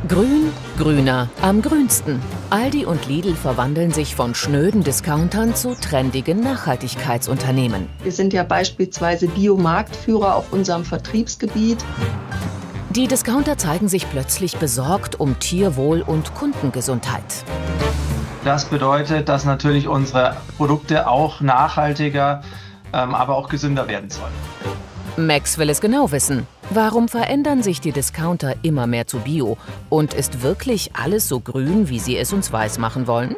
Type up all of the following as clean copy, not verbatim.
Grün, grüner, am grünsten. Aldi und Lidl verwandeln sich von schnöden Discountern zu trendigen Nachhaltigkeitsunternehmen. Wir sind ja beispielsweise Biomarktführer auf unserem Vertriebsgebiet. Die Discounter zeigen sich plötzlich besorgt um Tierwohl und Kundengesundheit. Das bedeutet, dass natürlich unsere Produkte auch nachhaltiger, aber auch gesünder werden sollen. Max will es genau wissen. Warum verändern sich die Discounter immer mehr zu Bio? Und ist wirklich alles so grün, wie sie es uns weismachen wollen?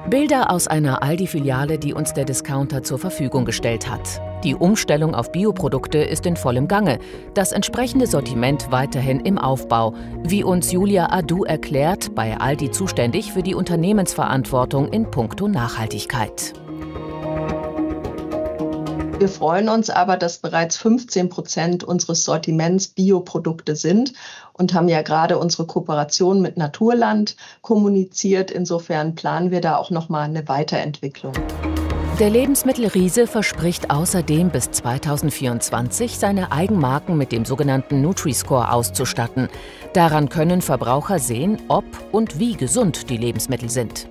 Bilder aus einer Aldi-Filiale, die uns der Discounter zur Verfügung gestellt hat. Die Umstellung auf Bioprodukte ist in vollem Gange. Das entsprechende Sortiment weiterhin im Aufbau. Wie uns Julia Adu erklärt, bei Aldi zuständig für die Unternehmensverantwortung in puncto Nachhaltigkeit. Wir freuen uns aber, dass bereits 15% unseres Sortiments Bioprodukte sind und haben ja gerade unsere Kooperation mit Naturland kommuniziert. Insofern planen wir da auch nochmal eine Weiterentwicklung. Der Lebensmittelriese verspricht außerdem bis 2024 seine Eigenmarken mit dem sogenannten Nutri-Score auszustatten. Daran können Verbraucher sehen, ob und wie gesund die Lebensmittel sind.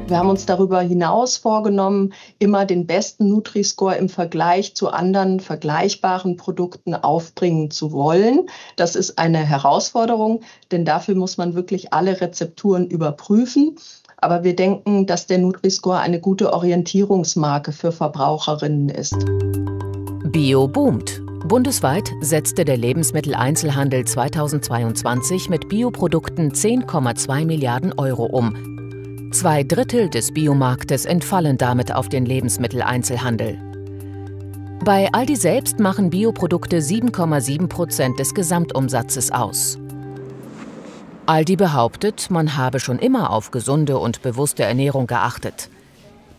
Wir haben uns darüber hinaus vorgenommen, immer den besten Nutri-Score im Vergleich zu anderen vergleichbaren Produkten aufbringen zu wollen. Das ist eine Herausforderung, denn dafür muss man wirklich alle Rezepturen überprüfen. Aber wir denken, dass der Nutri-Score eine gute Orientierungsmarke für Verbraucherinnen ist. Bio boomt. Bundesweit setzte der Lebensmitteleinzelhandel 2022 mit Bioprodukten 10,2 Milliarden Euro um. 2/3 des Biomarktes entfallen damit auf den Lebensmitteleinzelhandel. Bei Aldi selbst machen Bioprodukte 7,7% des Gesamtumsatzes aus. Aldi behauptet, man habe schon immer auf gesunde und bewusste Ernährung geachtet.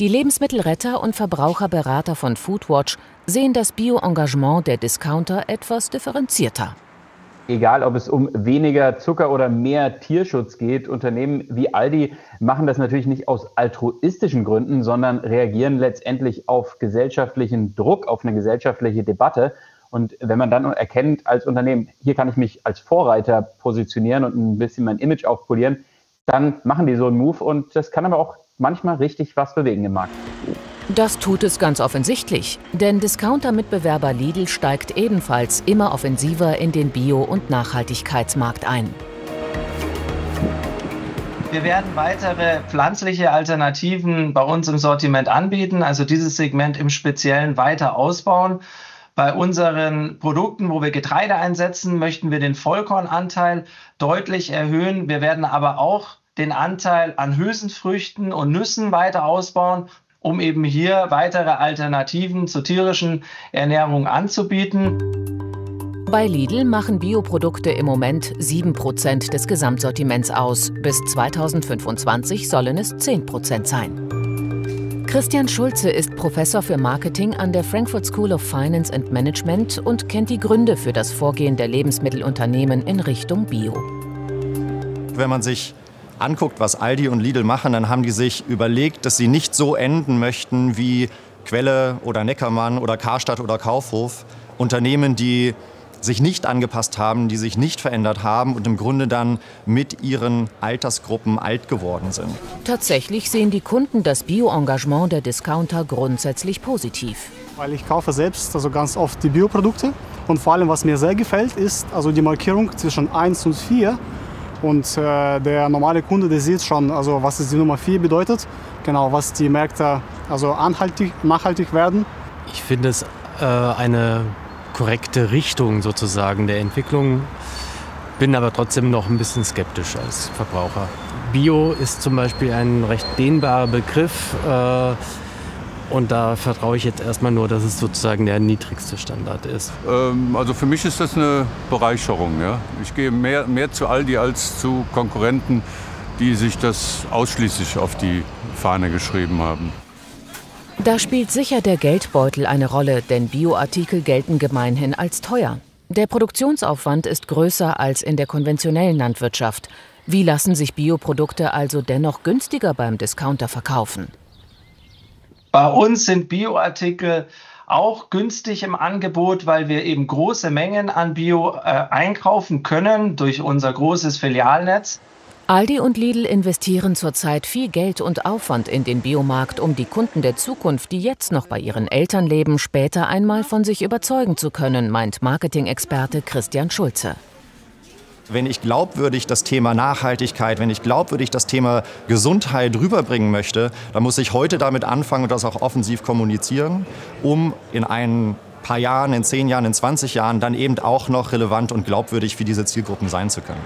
Die Lebensmittelretter und Verbraucherberater von Foodwatch sehen das Bio-Engagement der Discounter etwas differenzierter. Egal, ob es um weniger Zucker oder mehr Tierschutz geht, Unternehmen wie Aldi machen das natürlich nicht aus altruistischen Gründen, sondern reagieren letztendlich auf gesellschaftlichen Druck, auf eine gesellschaftliche Debatte. Und wenn man dann erkennt als Unternehmen, hier kann ich mich als Vorreiter positionieren und ein bisschen mein Image aufpolieren, dann machen die so einen Move und das kann aber auch manchmal richtig was bewegen im Markt. Das tut es ganz offensichtlich, denn Discounter-Mitbewerber Lidl steigt ebenfalls immer offensiver in den Bio- und Nachhaltigkeitsmarkt ein. Wir werden weitere pflanzliche Alternativen bei uns im Sortiment anbieten, also dieses Segment im Speziellen weiter ausbauen. Bei unseren Produkten, wo wir Getreide einsetzen, möchten wir den Vollkornanteil deutlich erhöhen. Wir werden aber auch den Anteil an Hülsenfrüchten und Nüssen weiter ausbauen, um eben hier weitere Alternativen zur tierischen Ernährung anzubieten. Bei Lidl machen Bioprodukte im Moment 7% des Gesamtsortiments aus. Bis 2025 sollen es 10% sein. Christian Schulze ist Professor für Marketing an der Frankfurt School of Finance and Management und kennt die Gründe für das Vorgehen der Lebensmittelunternehmen in Richtung Bio. Wenn man sich anguckt, was Aldi und Lidl machen, dann haben die sich überlegt, dass sie nicht so enden möchten wie Quelle oder Neckermann oder Karstadt oder Kaufhof. Unternehmen, die sich nicht angepasst haben, die sich nicht verändert haben und im Grunde dann mit ihren Altersgruppen alt geworden sind. Tatsächlich sehen die Kunden das Bio-Engagement der Discounter grundsätzlich positiv. Weil ich kaufe selbst also ganz oft die Bioprodukte und vor allem, was mir sehr gefällt, ist also die Markierung zwischen 1 und 4. Und der normale Kunde, der sieht schon, also was die Nummer 4 bedeutet, genau, was die Märkte also nachhaltig werden. Ich finde es eine korrekte Richtung sozusagen der Entwicklung, bin aber trotzdem noch ein bisschen skeptisch als Verbraucher. Bio ist zum Beispiel ein recht dehnbarer Begriff und da vertraue ich jetzt erstmal nur, dass es sozusagen der niedrigste Standard ist. Also für mich ist das eine Bereicherung. Ja? Ich gehe mehr zu Aldi als zu Konkurrenten, die sich das ausschließlich auf die Fahne geschrieben haben. Da spielt sicher der Geldbeutel eine Rolle, denn Bioartikel gelten gemeinhin als teuer. Der Produktionsaufwand ist größer als in der konventionellen Landwirtschaft. Wie lassen sich Bioprodukte also dennoch günstiger beim Discounter verkaufen? Bei uns sind Bioartikel auch günstig im Angebot, weil wir eben große Mengen an Bio einkaufen können durch unser großes Filialnetz. Aldi und Lidl investieren zurzeit viel Geld und Aufwand in den Biomarkt, um die Kunden der Zukunft, die jetzt noch bei ihren Eltern leben, später einmal von sich überzeugen zu können, meint Marketing-Experte Christian Schulze. Wenn ich glaubwürdig das Thema Nachhaltigkeit, wenn ich glaubwürdig das Thema Gesundheit rüberbringen möchte, dann muss ich heute damit anfangen und das auch offensiv kommunizieren, um in ein paar Jahren, in 10 Jahren, in 20 Jahren dann eben auch noch relevant und glaubwürdig für diese Zielgruppen sein zu können.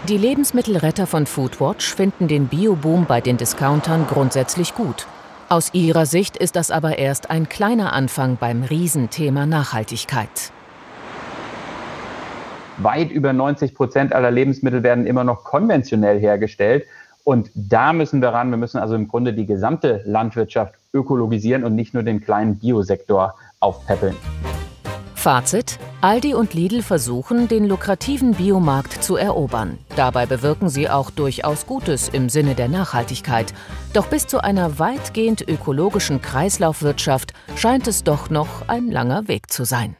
Die Lebensmittelretter von Foodwatch finden den Bio-Boom bei den Discountern grundsätzlich gut. Aus ihrer Sicht ist das aber erst ein kleiner Anfang beim Riesenthema Nachhaltigkeit. Weit über 90% aller Lebensmittel werden immer noch konventionell hergestellt. Und da müssen wir ran. Wir müssen also im Grunde die gesamte Landwirtschaft ökologisieren und nicht nur den kleinen Biosektor aufpäppeln. Fazit: Aldi und Lidl versuchen, den lukrativen Biomarkt zu erobern. Dabei bewirken sie auch durchaus Gutes im Sinne der Nachhaltigkeit. Doch bis zu einer weitgehend ökologischen Kreislaufwirtschaft scheint es doch noch ein langer Weg zu sein.